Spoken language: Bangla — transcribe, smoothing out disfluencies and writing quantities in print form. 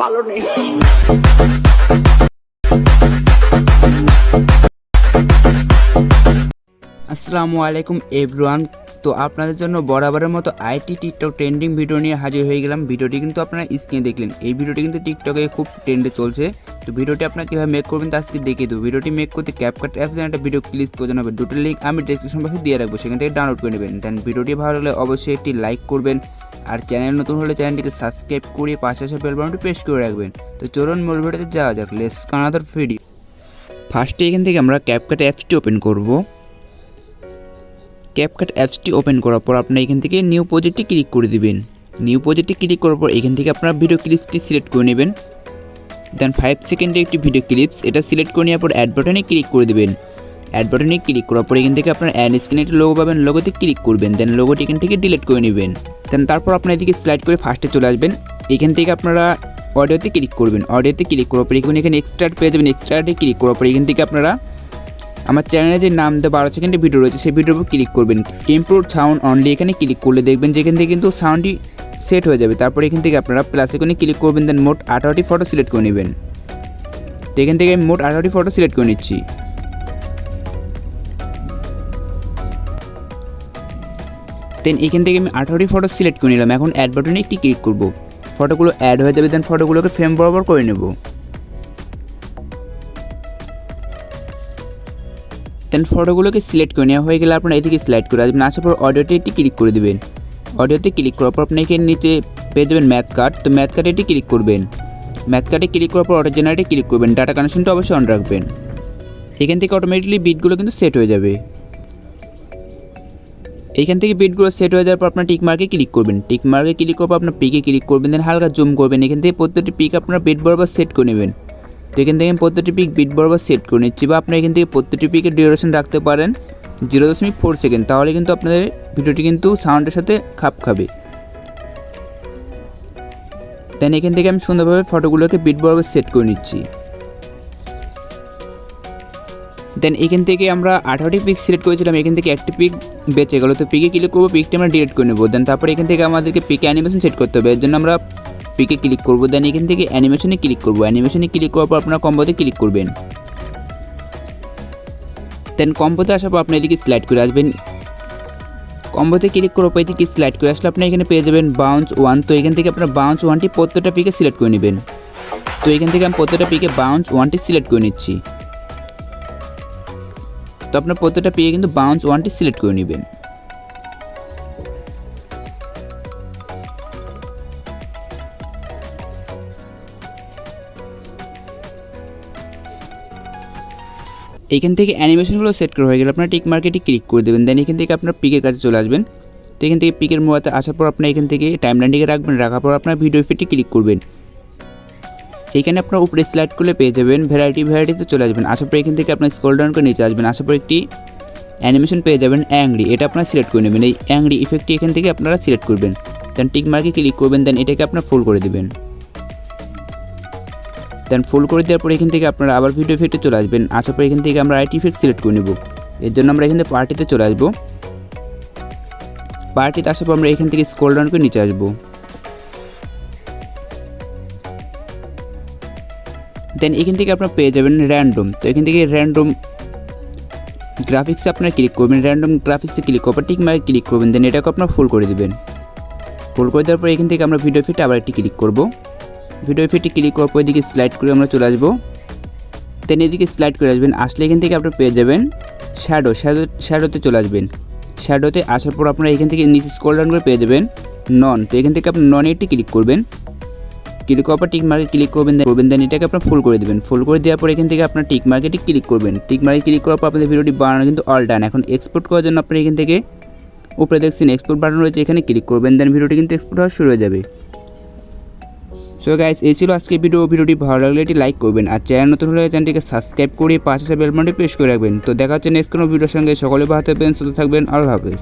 ভালো নেই। আসসালামু আলাইকুম এভরিওয়ান। তো আপনাদের জন্য বরাবরের মতো আইটি টিকটক ট্রেন্ডিং ভিডিও নিয়ে হাজির হয়ে গেলাম। ভিডিওটি কিন্তু আপনারা স্ক্রিনে দেখলেন, এই ভিডিওটি কিন্তু টিকটকে খুব ট্রেন্ডে চলছে। তো ভিডিওটি আপনারা কীভাবে মেক করবেন তা আজকে দেখিয়ে দেবো। ভিডিওটি মেক করতে CapCut অ্যাপস দিয়ে একটা ভিডিও ক্লিপ প্রয়োজন হবে। দুটো লিঙ্ক আমি ডেসক্রিপশন বক্সে দিয়ে রাখবো, সেখান থেকে ডাউনলোড করে নেবেন। দেন ভিডিওটি ভালো লাগলে অবশ্যই একটি লাইক করবেন, আর চ্যানেল নতুন হলে চ্যানেলটিকে সাবস্ক্রাইব করে পাশে আসা বেল বাটনটি প্রেস করে রাখবেন। তো চলুন মূল ভিডিওতে যাওয়া যাক। Let's another video. ফার্স্টে এখান থেকে আমরা CapCut অ্যাপসটি ওপেন করব। CapCut অ্যাপসটি ওপেন করার পর আপনারা এখান থেকে নিউ প্রজেক্টে ক্লিক করে দিবেন। নিউ প্রজেক্টে ক্লিক করার পর এখান থেকে আপনারা ভিডিও ক্লিপসটি সিলেক্ট করে নেবেন। দেন 5 সেকেন্ডের একটি ভিডিও ক্লিপস এটা সিলেক্ট করে নেওয়ার পর অ্যাড বাটনে ক্লিক করে দেবেন। অ্যাড বাটনে ক্লিক করার পর এখান থেকে আপনারা অ্যাড স্ক্রিনে একটি লোগো পাবেন, লোগোতে ক্লিক করবেন। দেন লোগোটি এখান থেকে ডিলিট করে নেবেন। দেন তারপর আপনারা এদিকে স্লাইড করে ফার্স্টে চলে আসবেন। এখান থেকে আপনারা অডিওতে ক্লিক করবেন। অডিওতে ক্লিক করার পর এখানে এক্সট্রাক্ট পেয়ে যাবেন। এক্সট্রাক্টে ক্লিক করার পর এখান থেকে আপনারা আমার চ্যানেলে যে নাম দেওয়া 12 সেকেন্ডের ভিডিও রয়েছে সেই ভিডিওর উপর ক্লিক করবেন। ইমপ্রুভ সাউন্ড অনলি এখানে ক্লিক করলে দেখবেন যে এখান থেকে কিন্তু সাউন্ডটি সেট হয়ে যাবে। তারপর এখান থেকে আপনারা প্লাস আইকনে ক্লিক করবেন। দেন মোট 18টি ফটো সিলেক্ট করে নেবেন। তো এখান থেকে আমি মোট 18টি ফটো সিলেক্ট করে নিচ্ছি। দেন এখান থেকে আমি 18টি ফটো সিলেক্ট করে নিলাম। এখন অ্যাড বাটনে একটি ক্লিক করব। ফটোগুলো অ্যাড হয়ে যাবে। দেন ফটোগুলোকে ফ্রেম বরাবর করে নেব। দেন ফটোগুলোকে সিলেক্ট করে নেওয়া হয়ে গেলে আপনারা এদিকে স্লাইড করে আসবেন। আসার পর অডিওতে একটি ক্লিক করে দেবেন। অডিওতে ক্লিক করার পর আপনি এখানে নিচে পেয়ে যাবেন ম্যাথ কার্ড। তো ম্যাথ কার্ডে এটি ক্লিক করবেন। ম্যাথ কার্ডে ক্লিক করার পর অটো জেনারেটে ক্লিক করবেন। ডাটা কানেকশনটা অবশ্যই অন রাখবেন। এখান থেকে অটোমেটিকলি বিটগুলো কিন্তু সেট হয়ে যাবে। এইখান থেকে বিটগুলো সেট হয়ে যাওয়ার পর আপনার টিক মার্কে ক্লিক করবেন। টিক মার্কে ক্লিক করার পর আপনার পিকে ক্লিক করবেন। দেন হালকা জুম করবেন। এখান থেকে প্রত্যেকটি পিক আপনার বিট বরাবর সেট করে নেবেন। তো এখান থেকে আমি প্রত্যেকটি পিক বিট বরাবর সেট করে নিচ্ছি, বা আপনারা এখান থেকে প্রত্যেকটি পিকের ডিউরেশন রাখতে পারেন 0.4 সেকেন্ড। তাহলে কিন্তু আপনাদের ভিডিওটি কিন্তু সাউন্ডের সাথে খাপ খাবে। দেন এখান থেকে আমি সুন্দরভাবে ফটোগুলোকে বিট বরাবর সেট করে নিচ্ছি। দেন এখান থেকে আমরা 18টি পিক সিলেক্ট করেছিলাম, এখান থেকে একটি পিক বেঁচে গেল। তো পিকে ক্লিক করবো, পিকটা আমরা ডিলিট করে নেবো। দেন তারপরে এখান থেকে আমাদেরকে পিকে অ্যানিমেশন সেট করতে হবে। এর জন্য আমরা পিকে ক্লিক করবো। দেন এখান থেকে অ্যানিমেশনে ক্লিক করবো। অ্যানিমেশনে ক্লিক করার পর আপনারা কম্বোতে ক্লিক করবেন। দেন কম্বোতে আসার পর আপনি এদিকে স্লাইড করে আসবেন। কম্বোতে ক্লিক করার পর এদিকে স্লাইড করে আসলে আপনি এখানে পেয়ে যাবেন বাউন্স 1। তো এখান থেকে আপনারা বাউন্স 1টি প্রত্যেকটা পিকে সিলেক্ট করে নেবেন। তো এখান থেকে আমি প্রত্যেকটা পিকে বাউন্স 1টি সিলেক্ট করে নিচ্ছি। তো আপনার প্রত্যেকটা পিকে কিন্তু বাউন্স 1টি সিলেক্ট করে নেবেন। এইখান থেকে অ্যানিমেশনগুলো সেট করা হয়ে গেলে আপনার টিক মার্কেটে ক্লিক করে দেবেন। দেন এখান থেকে আপনার পিকের কাছে চলে আসবেন। তো এখান থেকে পিকের মোড়াতে আসার পর আপনার এখান থেকে টাইমলাইনটিকে রাখবেন। রাখার পর আপনার ভিডিও ইফেক্টে ক্লিক করবেন। এইখানে আপনার উপরে স্লাইড করলে পেয়ে যাবেন ভ্যারাইটিতে চলে আসবেন। আসার পর এখান থেকে আপনার স্ক্রল ডাউন করে নিচে আসবেন। আসার পর একটি অ্যানিমেশন পেয়ে যাবেন অ্যাংরি, এটা আপনারা সিলেক্ট করে নেবেন। এই অ্যাংরি ইফেক্টটি এখান থেকে আপনারা সিলেক্ট করবেন। দেন টিক মার্কে ক্লিক করবেন। দেন এটাকে আপনার ফুল করে দেবেন। দেন ফুল করে দেওয়ার পর এখান থেকে আপনারা আবার ভিডিও ইফেক্টে চলে আসবেন। আসার পর এখান থেকে আমরা আইটি ইফেক্ট সিলেক্ট করে নেব। এর জন্য আমরা এখান থেকে পার্টিতে চলে আসবো। পার্টিতে আসার পর আমরা এখান থেকে স্ক্রল ডাউন করে নিচে আসবো। দেন এখান থেকে আপনারা পেয়ে যাবেন র্যান্ডম। তো এখান থেকে র্যান্ডম গ্রাফিক্সে আপনারা ক্লিক করবেন। র্যান্ডম গ্রাফিক্সে ক্লিক করার পর টিক মার্কে ক্লিক করবেন। দেন এটাকে আপনারা ফুল করে দেবেন। ফুল করে দেওয়ার পর এখান থেকে আমরা ভিডিও ইফেক্টে আবার একটি ক্লিক করব। ভিডিও ইফেক্টে ক্লিক করার পর এদিকে স্লাইড করে আমরা চলে আসবো। দেন এদিকে স্লাইড করে আসবেন। আসলে এখান থেকে আপনারা পেয়ে যাবেন শ্যাডোতে চলে আসবেন। শ্যাডোতে আসার পর আপনারা এখান থেকে নিচে স্ক্রল ডাউন করে পেয়ে যাবেন নন। তো এখান থেকে আপনি নন একটি ক্লিক করবেন। ক্লিক করার পর টিক মার্কে ক্লিক করবেন। দেন এটাকে আপনার ফুল করে দেবেন। ফুল করে দেওয়ার পর এখান থেকে আপনার টিক মার্কেটে ক্লিক করবেন। টিক মার্কে ক্লিক করার পর আপনাদের ভিডিওটি বানানো কিন্তু অল ডান। এখন এক্সপোর্ট করার জন্য আপনি এখান থেকে উপরে দেখছেন এক্সপোর্ট বাটন রয়েছে, এখানে ক্লিক করবেন। দেন ভিডিওটি কিন্তু এক্সপোর্ট হওয়া শুরু হয়ে যাবে। সো গাইস, এই ছিল আজকে ভিডিওটি ভালো লাগলে এটি লাইক করবেন, আর চ্যানেল নতুন হলে চ্যানেলটিকে সাবস্ক্রাইব করে পাশে বেল বাটনটি প্রেস করে রাখবেন। তো দেখা হচ্ছে নেক্সট কোনো ভিডিওর সঙ্গে। সকলে ভালো থাকবেন, সুস্থ থাকবেন। আল্লাহ হাফেজ।